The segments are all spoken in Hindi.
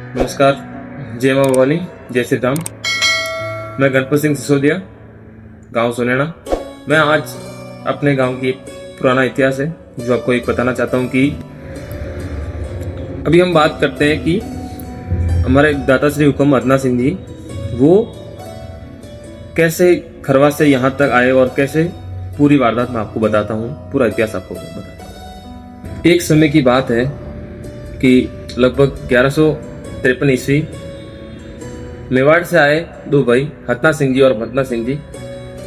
नमस्कार, जय माँ भवानी, जय श्री राम। मैं गणपत सिंह सिसोदिया, गांव सोनेना। मैं आज अपने गांव की एक पुराना इतिहास है जो आपको एक बताना चाहता हूं कि अभी हम बात करते हैं कि हमारे दाता श्री हुक्म हतना सिंह जी वो कैसे खरवा से यहाँ तक आए और कैसे पूरी वारदात मैं आपको बताता हूँ, पूरा इतिहास आपको बताता हूँ। एक समय की बात है कि लगभग 1153 ईस्वी मेवाड़ से आए दो भाई हतना सिंह जी और मतना सिंह जी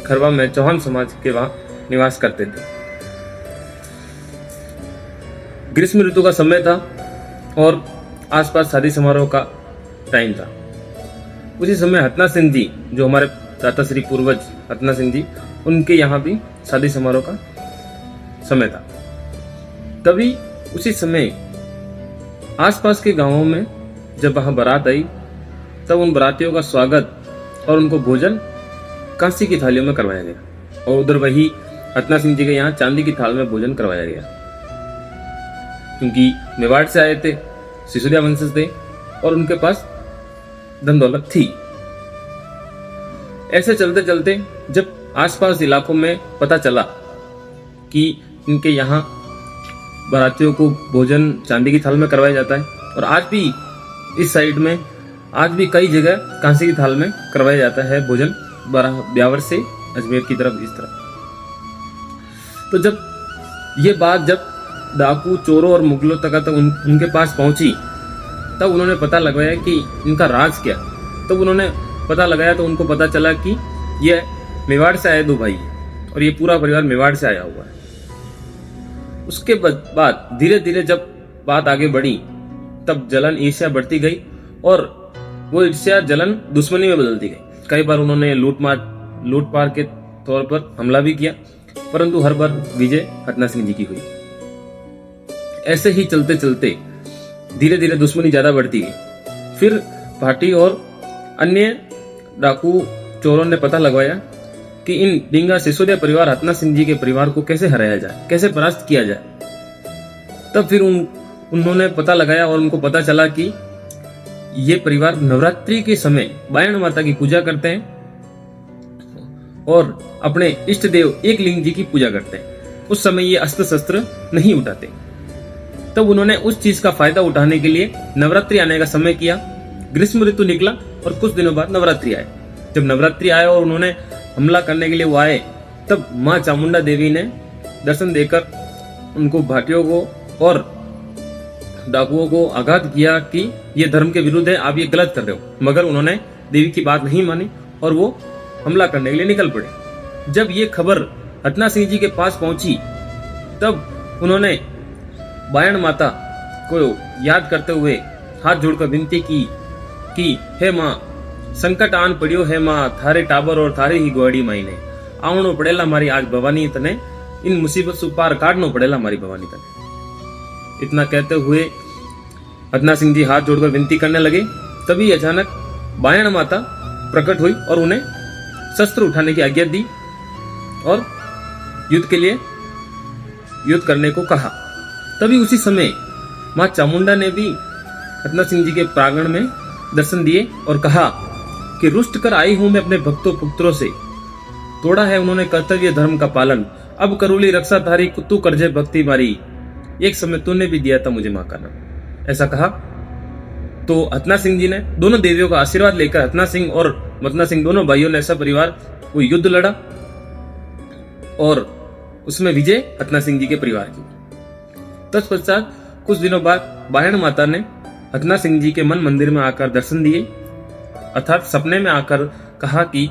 खरवा में चौहान समाज के वहां निवास करते थे। ग्रीष्म ऋतु का समय था और आसपास शादी समारोह का टाइम था। उसी समय हतना सिंह जी जो हमारे दाता श्री पूर्वज हतना सिंह जी, उनके यहाँ भी शादी समारोह का समय था। तभी उसी समय आसपास के गांवों में जब वहां बारात आई तब उन बारातियों का स्वागत और उनको भोजन कांसी की थालियों में करवाया गया और उधर वही हतना सिंह जी के यहाँ चांदी की थाल में भोजन करवाया गया, क्योंकि मेवाड़ से आए थे, सिसोदिया वंशज थे और उनके पास धन दौलत थी। ऐसे चलते चलते जब आसपास इलाकों में पता चला कि इनके यहाँ बारातियों को भोजन चांदी की थाल में करवाया जाता है और आज भी इस साइड में आज भी कई जगह कांसे की थाल में करवाया जाता है भोजन, ब्यावर से अजमेर की तरफ इस तरफ। तो जब ये बात जब डाकू चोरों और मुगलों तक उनके पास पहुंची तब उन्होंने पता लगाया कि इनका राज क्या। तब उन्होंने पता लगाया तो उनको पता चला कि ये मेवाड़ से आए दो भाई और ये पूरा परिवार मेवाड़ से आया हुआ है। उसके बाद धीरे धीरे जब बात आगे बढ़ी तब जलन ईर्ष्या बढ़ती गई और वो ईर्ष्या जलन दुश्मनी में बदलती गई। कई बार उन्होंने लूटपाट के तौर पर हमला भी किया, परंतु हर बार विजय हतना सिंह जी की हुई। ऐसे ही चलते चलते धीरे धीरे दुश्मनी ज्यादा बढ़ती गई। फिर भाटी और अन्य डाकू चोरों ने पता लगवाया कि इन डिंगा सिसोदिया परिवार हतना सिंह जी के परिवार को कैसे हराया जाए, कैसे परास्त किया जाए। तब फिर उन्होंने पता लगाया और उनको पता चला कि ये परिवार नवरात्रि के समय बायण माता की पूजा करते हैं और अपने इष्ट देव एक लिंग जी की पूजा करते हैं। उस समय ये अस्त्र शस्त्र नहीं उठाते। तब उन्होंने उस चीज का फायदा उठाने के लिए नवरात्रि आने का समय किया। ग्रीष्म ऋतु निकला और कुछ दिनों बाद नवरात्रि आए। जब नवरात्रि आए और उन्होंने हमला करने के लिए वो आए तब माँ चामुंडा देवी ने दर्शन देकर उनको भाटियों को और डाकुओं को आगाह किया कि ये धर्म के विरुद्ध है, आप ये गलत कर रहे हो। मगर उन्होंने देवी की बात नहीं मानी और वो हमला करने के लिए निकल पड़े। जब ये खबर हतना सिंह जी के पास पहुंची तब उन्होंने बायण माता को याद करते हुए हाथ जोड़कर विनती की कि हे माँ, संकट आन पड़ियो है माँ, थारे टाबर और थारे ही गोड़ी माईने आवणो पड़ेला मारी आज भवानी तने, इन मुसीबत से पार काटनो पड़ेला मारी भवानी तने। इतना कहते हुए हतना सिंह जी हाथ जोड़कर विनती करने लगे। तभी अचानक बायण माता प्रकट हुई और उन्हें शस्त्र उठाने की आज्ञा दी और युद्ध के लिए युद्ध करने को कहा। तभी उसी समय माँ चामुंडा ने भी हतना सिंह जी के प्रांगण में दर्शन दिए और कहा कि रुष्ट कर आई हूं मैं अपने भक्तों पुत्रों से, तोड़ा है उन्होंने कर्तव्य धर्म का पालन, अब करूली रक्षा थारी तू करजे भक्ति मारी, एक समय तूने भी दिया था मुझे मां का नाम। ऐसा कहा तो हतना सिंह जी ने दोनों देवियों का आशीर्वाद लेकर हतना सिंह और मतना सिंह दोनों भाइयों ने ऐसा परिवार वो युद्ध लड़ा और उसमें विजय हतना सिंह जी के परिवार की। तत्पश्चात कुछ दिनों बाद बायण माता ने हतना सिंह जी के मन मंदिर में आकर दर्शन दिए, अर्थात सपने में आकर कहा कि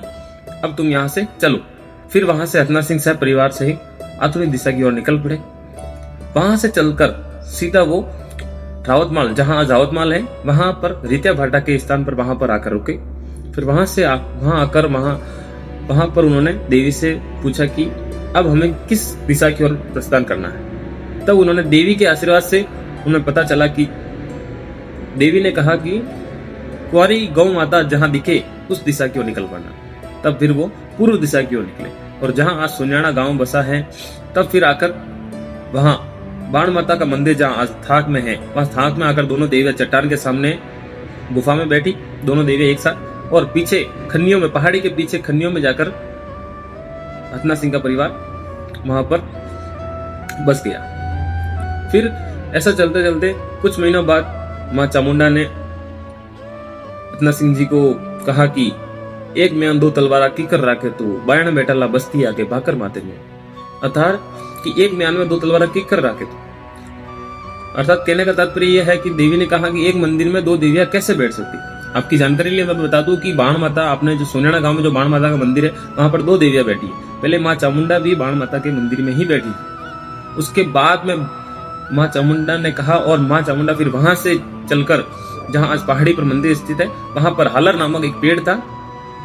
अब तुम यहाँ से चलो। फिर वहां से हतना सिंह सह परिवार सहित आतुरी दिशा की ओर निकल पड़े। वहां से चलकर सीधा वो रावतमाल, जहां आज रावतमाल है, वहां पर रित्या भाटा के स्थान पर वहां पर आकर रुके। फिर वहां से वहां आकर वहां पर उन्होंने देवी से पूछा कि अब हमें किस दिशा की ओर प्रस्थान करना है। तब उन्होंने देवी के आशीर्वाद से उन्हें पता चला कि देवी ने कहा कि कुंवारी गौ माता जहां दिखे उस दिशा की ओर निकल पड़ना। तब फिर वो पूर्व दिशा की ओर निकले और जहां आज सुन्याणा गांव बसा है तब फिर आकर वहां बाण माता का मंदिर जहां आज थाक में है, वहां थाक में आकर दोनों देवियां चट्टान के सामने गुफा में बैठी, दोनों देवियां एक साथ, और पीछे खन्नियों में, पहाड़ी के पीछे खन्नियों में जाकर हथना सिंह का परिवार वहां पर बस गया। फिर ऐसा चलते चलते कुछ महीनों बाद मां चामुंडा ने हथना सिंह जी को कहा कि एक म्यान दो तलवारा की कर राखे तू, बायण बैठा ला बस्ती आके भाकर माते में, अर्थात कि एक म्यान में दो तलवारा की कर राखे तू। अर्थात कहने का तात्पर्य यह है कि देवी ने कहा कि एक मंदिर में दो देवियां कैसे बैठ सकती। आपकी जानकारी लिए मैं बता दूं कि बाण माता, आपने जो सोनेना गांव में जो बाण माता का मंदिर है, वहां पर दो देवियां बैठी है। पहले मां चामुंडा भी बाण माता के मंदिर में ही बैठी, उसके बाद में मां चामुंडा ने कहा, और मां चामुंडा फिर वहां से चलकर जहां आज पहाड़ी पर मंदिर स्थित है, वहां पर हालर नामक एक पेड़ था,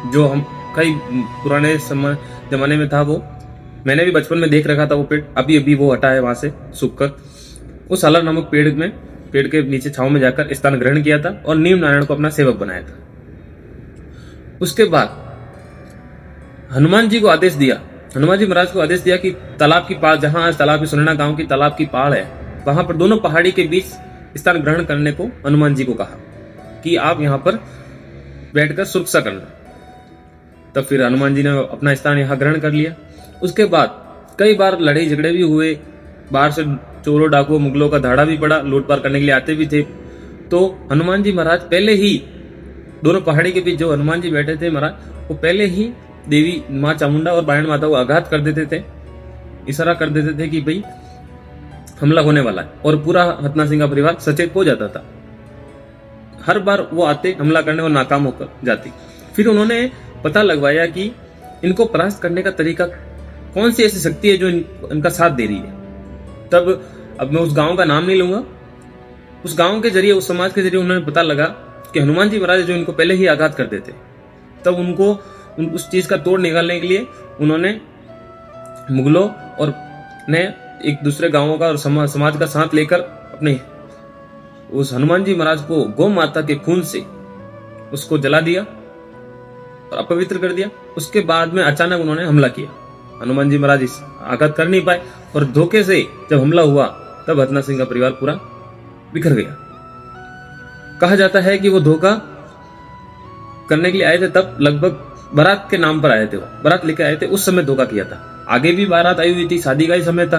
जो हम कई पुराने जमाने में था। वो मैंने भी बचपन में देख रखा था वो पेड़, अभी वो हटा है वहां से सूख कर। उस हालर नामक पेड़ के नीचे छांव में जाकर स्थान ग्रहण किया था और नीम नारायण को अपना सेवक बनाया था। उसके बाद हनुमान जी को आदेश दिया, हनुमान जी महाराज को आदेश दिया कि तालाब की पाल, जहां आज तालाब की सुनैना गांव की तालाब की पाल है, वहां पर दोनों पहाड़ी के बीच स्थान ग्रहण करने को हनुमान जी को कहा कि आप यहां पर बैठकर सुरक्षा करना। तब फिर हनुमान जी ने अपना स्थान यहां ग्रहण कर लिया। उसके बाद कई बार लड़ाई झगड़े भी हुए, बाहर से चोरों डाकुओं मुगलों का धाड़ा भी पड़ा, लूटपाट करने के लिए आते भी थे। तो हनुमान जी महाराज पहले ही, दोनों पहाड़ी के बीच जो हनुमान जी बैठे थे महाराज, वो पहले ही देवी मां चामुंडा और बायण माता को आघात कर देते थे, इशारा कर देते थे कि भाई हमला होने वाला है, और पूरा हथना सिंह का परिवार सचेत हो जाता था। हर बार वो आते हमला करने और नाकाम होकर जाते। फिर उन्होंने पता लगवाया कि इनको परास्त करने का तरीका, कौन सी ऐसी शक्ति है जो इनका साथ दे रही है। तब अब मैं उस गांव का नाम नहीं लूंगा, उस गांव के जरिए, उस समाज के जरिए उन्होंने पता लगा कि हनुमान जी महाराज जो इनको पहले ही आघात करते थे। तब उनको उस चीज का तोड़ निकालने के लिए उन्होंने मुगलों और ने एक दूसरे गांवों का और समाज का साथ लेकर अपने उस हनुमान जी महाराज को गौ माता के खून से उसको जला दिया और अपवित्र कर दिया। उसके बाद में अचानक उन्होंने हमला किया। हनुमान जी महाराज इस आघात कर नहीं पाए, और धोखे से जब हमला हुआ तब हथना सिंह का परिवार पूरा बिखर गया। कहा जाता है कि वो धोखा करने के लिए आए थे, तब लगभग बारात के नाम पर आए थे, वो बारात लेके आए थे, उस समय धोखा किया था। आगे भी बारात आई हुई थी, शादी का ही समय था,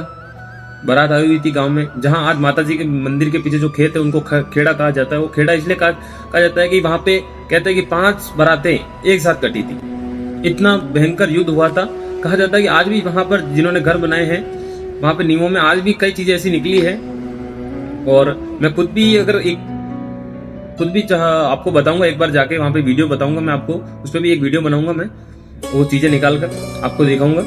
बारात आई हुई थी गांव में, जहां आज माता जी के मंदिर के पीछे जो खेत है उनको खेड़ा कहा जाता है। वो खेड़ा इसलिए कहा जाता है कि वहां पे कहते हैं कि 5 बारातें एक साथ कटी थी, इतना भयंकर युद्ध हुआ था। कहा जाता है कि आज भी वहां पर जिन्होंने घर बनाए हैं, वहां पे नीमों में आज भी कई चीजें ऐसी निकली है। और मैं खुद भी आपको बताऊंगा, एक बार जाके वहां पे वीडियो बताऊंगा मैं आपको, उस पर भी एक वीडियो बनाऊंगा मैं, वो चीजें निकाल कर आपको दिखाऊंगा।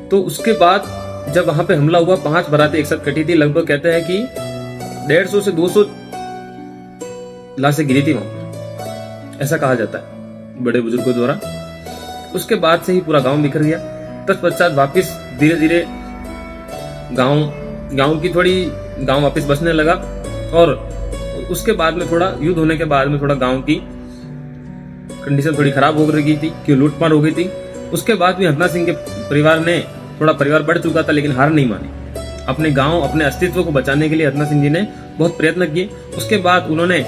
तो उसके बाद जब वहां पे हमला हुआ, 5 बारातें एक साथ कटी थी, लगभग कहते हैं कि 150 से 200 लाशें गिरी थी वहां पर, ऐसा कहा जाता है बड़े बुजुर्गों द्वारा। उसके बाद से ही पूरा गांव बिखर गया। तत्पश्चात वापिस धीरे धीरे गांव वापिस बसने लगा, और उसके बाद में थोड़ा युद्ध होने के बाद में थोड़ा गांव की कंडीशन थोड़ी खराब हो गई थी, क्यों लूटमार हो गई थी। उसके बाद भी हथना सिंह के परिवार ने, थोड़ा परिवार बढ़ चुका था लेकिन हार नहीं मानी। अपने गांव, अपने अस्तित्व को बचाने के लिए हथना सिंह जी ने बहुत प्रयत्न किए। उसके बाद उन्होंने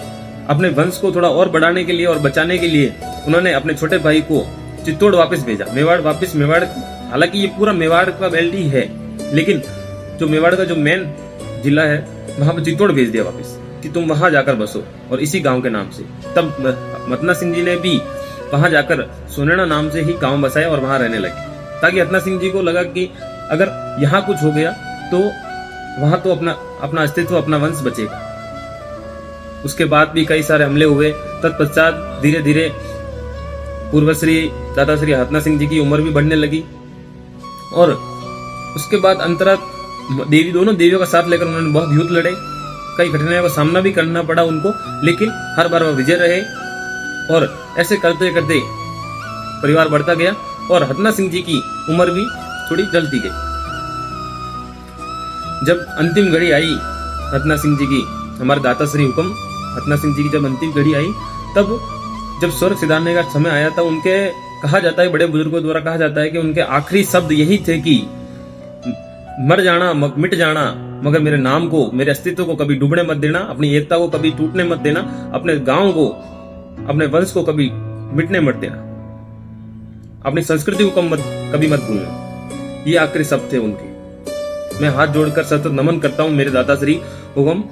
अपने वंश को थोड़ा और बढ़ाने के लिए और बचाने के लिए उन्होंने अपने छोटे भाई को चित्तौड़ वापस भेजा, मेवाड़। हालांकि ये पूरा मेवाड़ का बेल्ट ही है, लेकिन जो मेवाड़ का जो मेन जिला है वहां पर चित्तौड़ भेज दिया वापस कि तुम वहां जाकर बसो, और इसी गांव के नाम से। तब हथना सिंह जी ने भी वहां जाकर सोनेना नाम से ही गांव बसाया और वहां रहने लगे, ताकि हथना सिंह जी को लगा कि अगर यहाँ कुछ हो गया तो वहां तो अपना अस्तित्व, अपना वंश बचेगा। उसके बाद भी कई सारे हमले हुए। तत्पश्चात धीरे धीरे पूर्वश्री दादा श्री हथना सिंह जी की उम्र भी बढ़ने लगी, और उसके बाद अंतरा दोनों देवियों का साथ लेकर उन्होंने बहुत युद्ध लड़े, कई कठिनाइयों का सामना भी करना पड़ा उनको, लेकिन हर बार वह विजय रहे। और ऐसे करते करते परिवार बढ़ता गया, और हथना सिंह जी की उम्र भी थोड़ी ढलती गई। जब अंतिम घड़ी आई हथना सिंह जी की, हमारे दाता श्री हुक्म हथना सिंह जी की जब अंतिम घड़ी आई, तब जब स्वर्ग सिधारने का समय आया था, उनके कहा जाता है, बड़े बुजुर्गों द्वारा कहा जाता है कि उनके आखिरी शब्द यही थे कि मर जाना, मिट जाना, मगर मेरे नाम को, मेरे अस्तित्व को कभी डूबने मत देना, अपनी एकता को कभी टूटने मत देना, अपने गांव को, अपने वंश को कभी मिटने मत देना, अपनी संस्कृति को कभी मत भूलना। ये आखिरी शब्द थे उनके। मैं हाथ जोड़कर सतत नमन करता हूँ मेरे दादा श्री हुकुम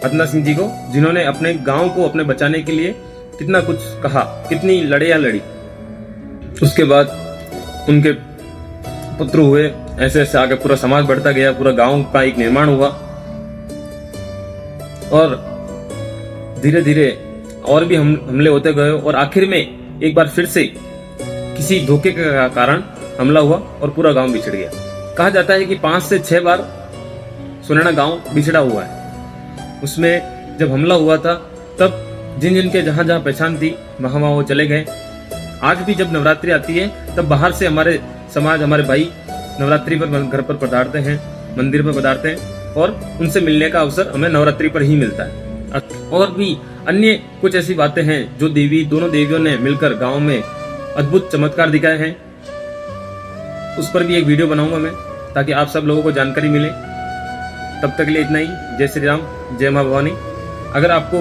हतना सिंह जी को, जिन्होंने अपने गांव को अपने बचाने के लिए कितना कुछ कहा, कितनी लड़ाइयां लड़ी। उसके बाद उनके पुत्र हुए, ऐसे ऐसे आगे पूरा समाज बढ़ता गया, पूरा गांव का एक निर्माण हुआ और धीरे धीरे और भी हमले होते गए और आखिर में एक बार फिर से किसी धोखे के कारण हमला हुआ और पूरा गांव बिछड़ गया। कहा जाता है कि 5 से 6 बार सुनैना गांव बिछड़ा हुआ है। उसमें जब हमला हुआ था तब जिन जिन के जहां जहां पहचान थी वहां वहां वो चले गए। आज भी जब नवरात्रि आती है तब बाहर से हमारे समाज, हमारे भाई नवरात्रि पर घर पर पधारते हैं, मंदिर पर पधारते हैं और उनसे मिलने का अवसर हमें नवरात्रि पर ही मिलता है। और भी अन्य कुछ ऐसी बातें हैं जो दोनों देवियों ने मिलकर गांव में अद्भुत चमत्कार दिखाए हैं। उस पर भी एक वीडियो बनाऊंगा मैं, ताकि आप सब लोगों को जानकारी मिले। तब तक के लिए इतना ही। जय श्री राम, जय मां भवानी। अगर आपको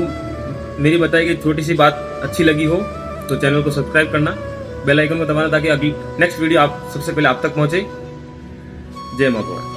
मेरी बताई गई छोटी सी बात अच्छी लगी हो तो चैनल को सब्सक्राइब करना, बेल आइकन को दबाना, ताकि अगली नेक्स्ट वीडियो सबसे पहले आप तक पहुंचे। जय मां भवानी।